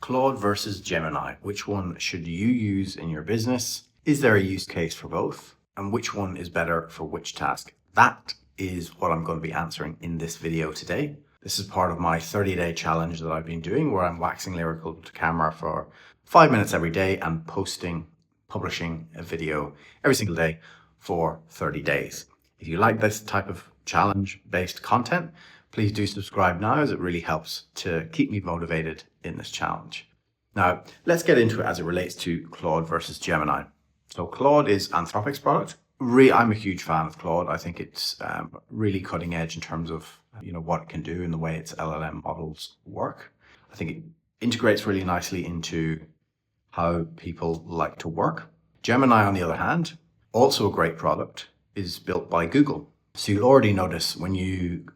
Claude versus Gemini. Which one should you use in your business? Is there a use case for both? And which one is better for which task? That is what I'm going to be answering in this video today. This is part of my 30-day challenge that I've been doing, where I'm waxing lyrical to camera for 5 minutes every day and publishing a video every single day for 30 days. If you like this type of challenge-based content, please do subscribe now, as it really helps to keep me motivated in this challenge. Now, let's get into it as it relates to Claude versus Gemini. So Claude is Anthropic's product. I'm a huge fan of Claude. I think it's really cutting edge in terms of what it can do and the way its LLM models work. I think it integrates really nicely into how people like to work. Gemini, on the other hand, also a great product, is built by Google. So you'll already notice when you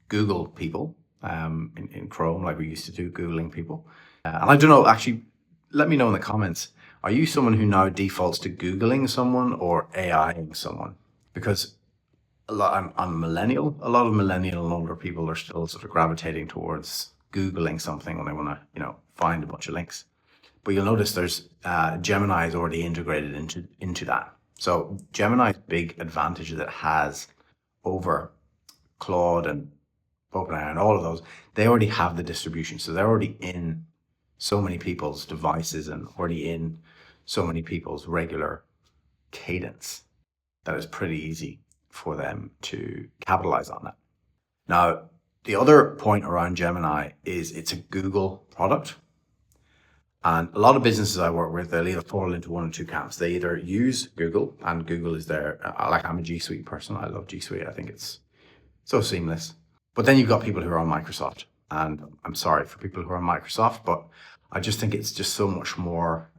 Google people in Chrome, like we used to do, Googling people. And I don't know, actually, let me know in the comments, are you someone who now defaults to Googling someone or AIing someone? Because I'm a millennial. A lot of millennial and older people are still sort of gravitating towards Googling something when they want to, find a bunch of links. But you'll notice there's Gemini is already integrated into that. So Gemini's big advantage that it has over Claude and OpenAI and all of those, they already have the distribution. So they're already in so many people's devices and already in so many people's regular cadence that it's pretty easy for them to capitalize on that. Now, the other point around Gemini is it's a Google product. And a lot of businesses I work with, they'll either fall into one or two camps. They either use Google, and Google is their, I'm a G Suite person. I love G Suite. I think it's so seamless. But then you've got people who are on Microsoft. And I'm sorry for people who are on Microsoft, but I just think it's just so much more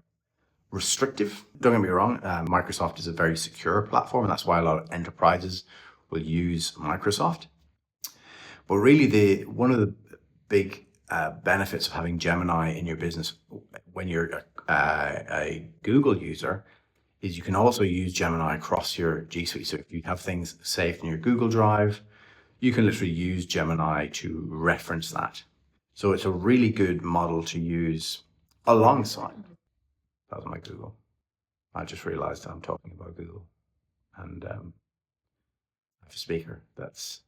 restrictive. Don't get me wrong. Microsoft is a very secure platform, and that's why a lot of enterprises will use Microsoft. But really, one of the big benefits of having Gemini in your business when you're a Google user is you can also use Gemini across your G Suite. So if you have things saved in your Google Drive, you can literally use Gemini to reference that. So it's a really good model to use alongside. That was my Google. I just realized I'm talking about Google, and I have a speaker that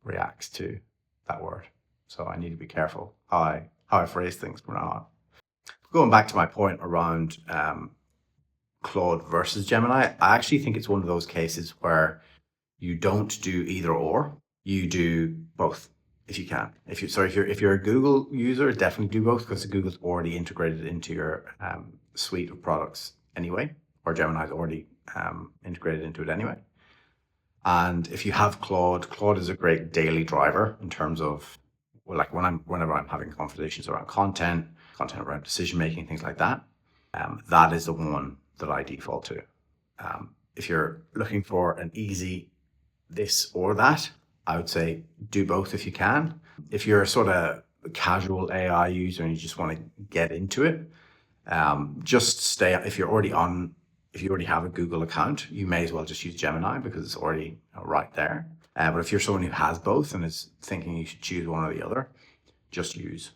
reacts to that word. So I need to be careful how I phrase things from now on. Going back to my point around Claude versus Gemini, I actually think it's one of those cases where you don't do either or, you do both if you can. If you're a Google user, definitely do both, because Google's already integrated into your suite of products anyway, or Gemini's already integrated into it anyway. And if you have Claude is a great daily driver in terms of, like whenever I'm having conversations around content around decision making, things like that. That is the one that I default to. If you're looking for an easy this or that, I would say do both if you can. If you're a sort of casual AI user and you just want to get into it, just stay. If you already have a Google account, you may as well just use Gemini because it's already right there. But if you're someone who has both and is thinking you should choose one or the other, just use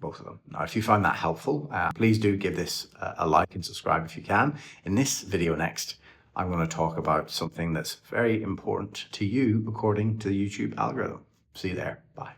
both of them. Now, if you find that helpful, please do give this a like and subscribe if you can. In this video next, I'm going to talk about something that's very important to you according to the YouTube algorithm. See you there. Bye.